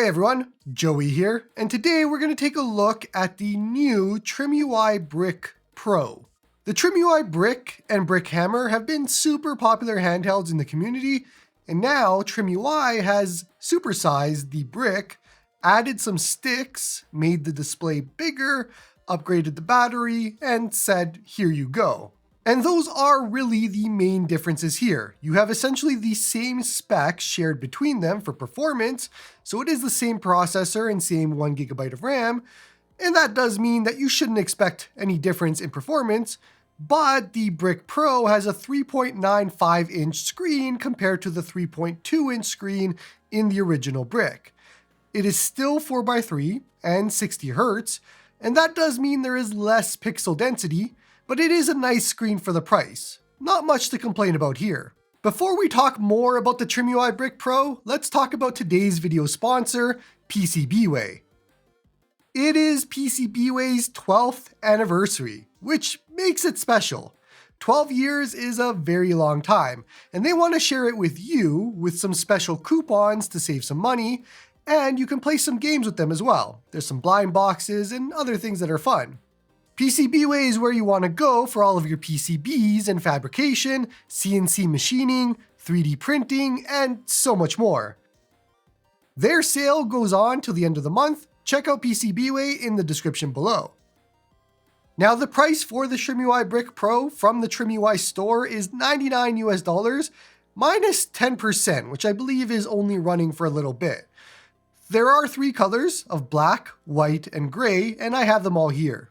Hey everyone, Joey here, and today we're going to take a look at the new TrimUI Brick Pro. The TrimUI Brick and Brick Hammer have been super popular handhelds in the community, and now TrimUI has supersized the brick, added some sticks, made the display bigger, upgraded the battery, and said, here you go. And those are really the main differences here. You have essentially the same specs shared between them for performance, so it is the same processor and same 1GB of RAM, and that does mean that you shouldn't expect any difference in performance, but the Brick Pro has a 3.95-inch screen compared to the 3.2-inch screen in the original Brick. It is still 4x3 and 60 Hz, and that does mean there is less pixel density, but it is a nice screen for the price. Not much to complain about here. Before we talk more about the TrimUI Brick Pro, let's talk about today's video sponsor, PCBWay. It is PCBWay's 12th anniversary, which makes it special. 12 years is a very long time, and they want to share it with you with some special coupons to save some money, and you can play some games with them as well. There's some blind boxes and other things that are fun. PCBWay is where you want to go for all of your PCBs and fabrication, CNC machining, 3D printing, and so much more. Their sale goes on till the end of the month. Check out PCBWay in the description below. Now the price for the TrimUI Brick Pro from the TrimUI store is $99 US minus 10%, which I believe is only running for a little bit. There are 3 colors of black, white, and gray, and I have them all here.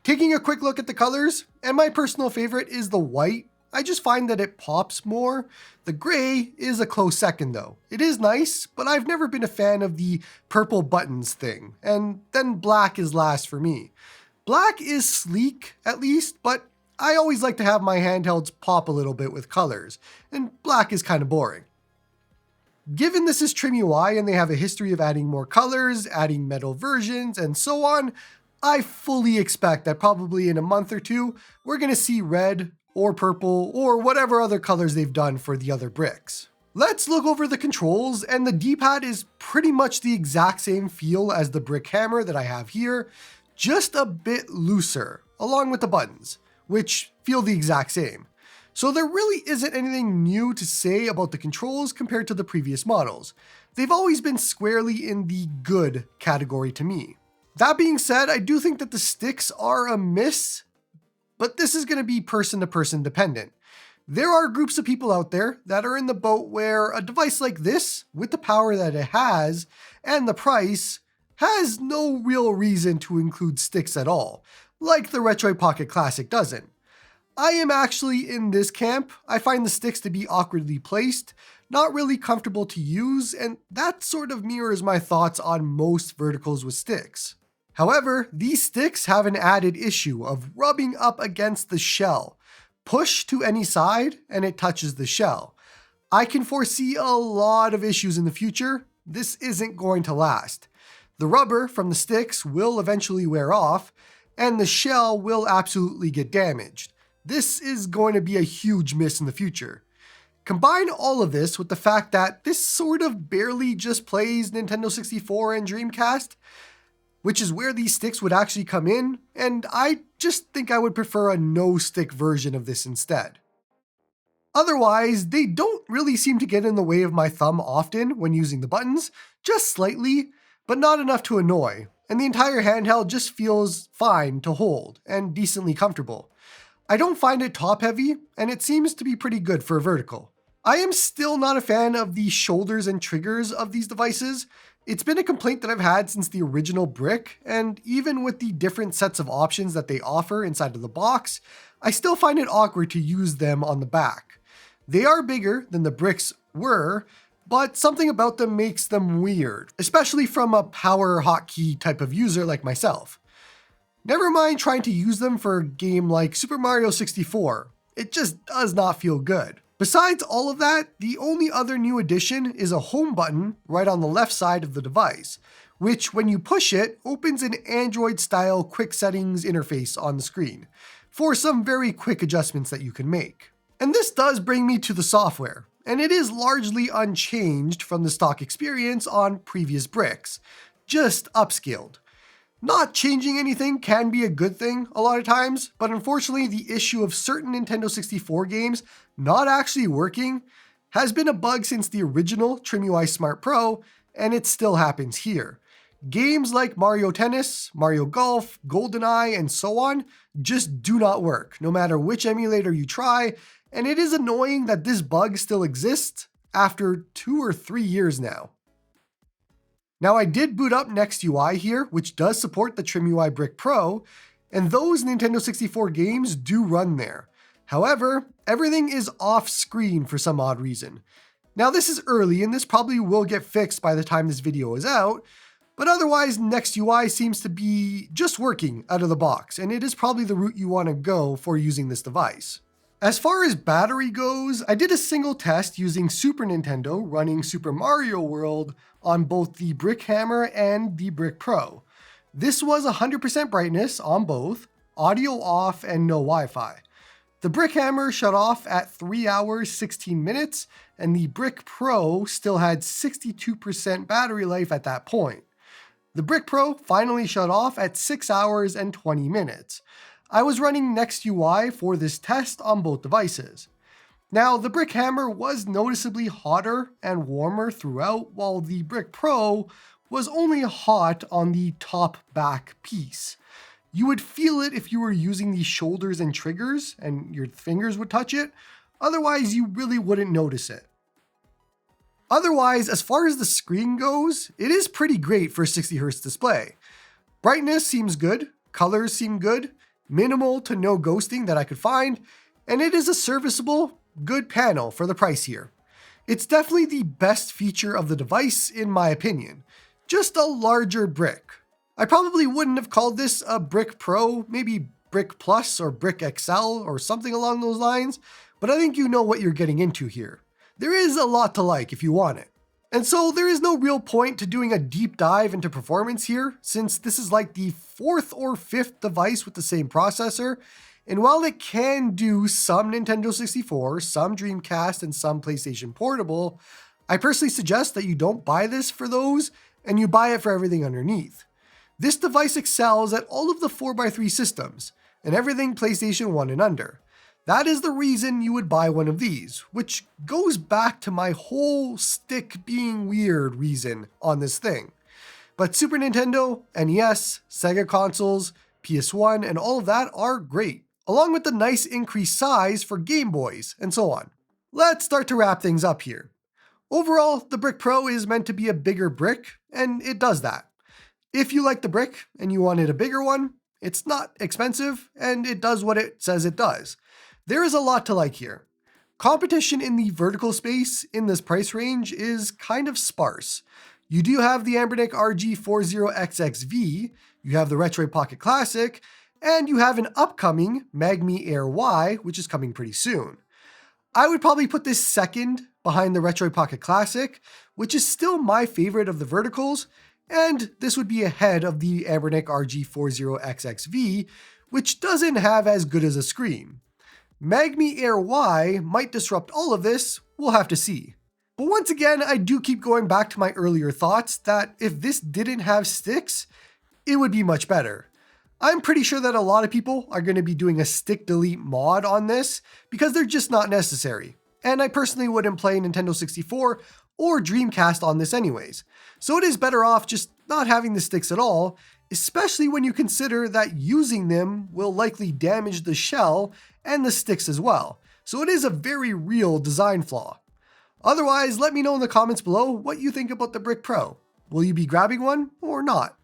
Taking a quick look at the colors, and my personal favorite is the white. I just find that it pops more. The gray is a close second though. It is nice, but I've never been a fan of the purple buttons thing, and then black is last for me. Black is sleek at least, but I always like to have my handhelds pop a little bit with colors, and black is kind of boring. Given this is TrimUI and they have a history of adding more colors, adding metal versions, and so on, I fully expect that probably in a month or two, we're going to see red or purple or whatever other colors they've done for the other bricks. Let's look over the controls, and the D-pad is pretty much the exact same feel as the Brick Hammer that I have here, just a bit looser, along with the buttons, which feel the exact same. So there really isn't anything new to say about the controls compared to the previous models. They've always been squarely in the good category to me. That being said, I do think that the sticks are a miss, but this is going to be person to person dependent. There are groups of people out there that are in the boat where a device like this, with the power that it has and the price, has no real reason to include sticks at all, like the Retroid Pocket Classic doesn't. I am actually in this camp. I find the sticks to be awkwardly placed, not really comfortable to use, and that sort of mirrors my thoughts on most verticals with sticks. However, these sticks have an added issue of rubbing up against the shell. Push to any side and it touches the shell. I can foresee a lot of issues in the future. This isn't going to last. The rubber from the sticks will eventually wear off, and the shell will absolutely get damaged. This is going to be a huge miss in the future. Combine all of this with the fact that this sort of barely just plays Nintendo 64 and Dreamcast, which is where these sticks would actually come in, and I just think I would prefer a no-stick version of this instead. Otherwise, they don't really seem to get in the way of my thumb often when using the buttons, just slightly, but not enough to annoy, and the entire handheld just feels fine to hold and decently comfortable. I don't find it top-heavy, and it seems to be pretty good for a vertical. I am still not a fan of the shoulders and triggers of these devices. It's been a complaint that I've had since the original Brick, and even with the different sets of options that they offer inside of the box, I still find it awkward to use them on the back. They are bigger than the Bricks were, but something about them makes them weird, especially from a power hotkey type of user like myself. Never mind trying to use them for a game like Super Mario 64, it just does not feel good. Besides all of that, the only other new addition is a home button right on the left side of the device, which when you push it, opens an Android-style quick settings interface on the screen for some very quick adjustments that you can make. And this does bring me to the software, and it is largely unchanged from the stock experience on previous bricks, just upscaled. Not changing anything can be a good thing a lot of times, but unfortunately the issue of certain Nintendo 64 games not actually working has been a bug since the original TrimUI Smart Pro, and it still happens here. Games like Mario Tennis, Mario Golf, GoldenEye, and so on just do not work, no matter which emulator you try, and it is annoying that this bug still exists after 2 or 3 years now. Now I did boot up NextUI here, which does support the TrimUI Brick Pro, and those Nintendo 64 games do run there. However, everything is off screen for some odd reason. Now this is early and this probably will get fixed by the time this video is out, but otherwise NextUI seems to be just working out of the box, and it is probably the route you want to go for using this device. As far as battery goes, I did a single test using Super Nintendo running Super Mario World on both the Brick Hammer and the Brick Pro. This was 100% brightness on both, audio off, and no Wi-Fi. The Brick Hammer shut off at 3 hours 16 minutes, and the Brick Pro still had 62% battery life at that point. The Brick Pro finally shut off at 6 hours and 20 minutes. I was running NextUI for this test on both devices. Now, the Brick Hammer was noticeably hotter and warmer throughout, while the Brick Pro was only hot on the top back piece. You would feel it if you were using the shoulders and triggers and your fingers would touch it. Otherwise, you really wouldn't notice it. Otherwise, as far as the screen goes, it is pretty great for a 60Hz display. Brightness seems good, colors seem good, minimal to no ghosting that I could find, and it is a serviceable, good panel for the price here. It's definitely the best feature of the device in my opinion, just a larger brick. I probably wouldn't have called this a Brick Pro, maybe Brick Plus or Brick XL or something along those lines, but I think you know what you're getting into here. There is a lot to like if you want it. And so there is no real point to doing a deep dive into performance here, since this is like the 4th or 5th device with the same processor, and while it can do some Nintendo 64, some Dreamcast, and some PlayStation Portable, I personally suggest that you don't buy this for those, and you buy it for everything underneath. This device excels at all of the 4x3 systems, and everything PlayStation 1 and under. That is the reason you would buy one of these, which goes back to my whole stick being weird reason on this thing. But Super Nintendo, NES, Sega consoles, PS1, and all of that are great, along with the nice increased size for Game Boys, and so on. Let's start to wrap things up here. Overall, the Brick Pro is meant to be a bigger brick, and it does that. If you like the brick and you wanted a bigger one, it's not expensive, and it does what it says it does. There is a lot to like here. Competition in the vertical space in this price range is kind of sparse. You do have the Anbernic RG40XXV, you have the Retroid Pocket Classic, and you have an upcoming Magmi Air Y, which is coming pretty soon. I would probably put this second behind the Retroid Pocket Classic, which is still my favorite of the verticals, and this would be ahead of the Anbernic RG40XXV, which doesn't have as good as a screen. Magmi Air Y might disrupt all of this, we'll have to see. But once again, I do keep going back to my earlier thoughts that if this didn't have sticks, it would be much better. I'm pretty sure that a lot of people are going to be doing a stick delete mod on this because they're just not necessary. And I personally wouldn't play Nintendo 64 or Dreamcast on this anyways. So it is better off just not having the sticks at all, especially when you consider that using them will likely damage the shell and the sticks as well. So it is a very real design flaw. Otherwise, let me know in the comments below what you think about the Brick Pro. Will you be grabbing one or not?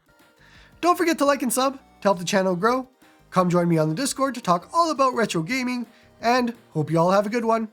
Don't forget to like and sub to help the channel grow. Come join me on the Discord to talk all about retro gaming, and hope you all have a good one.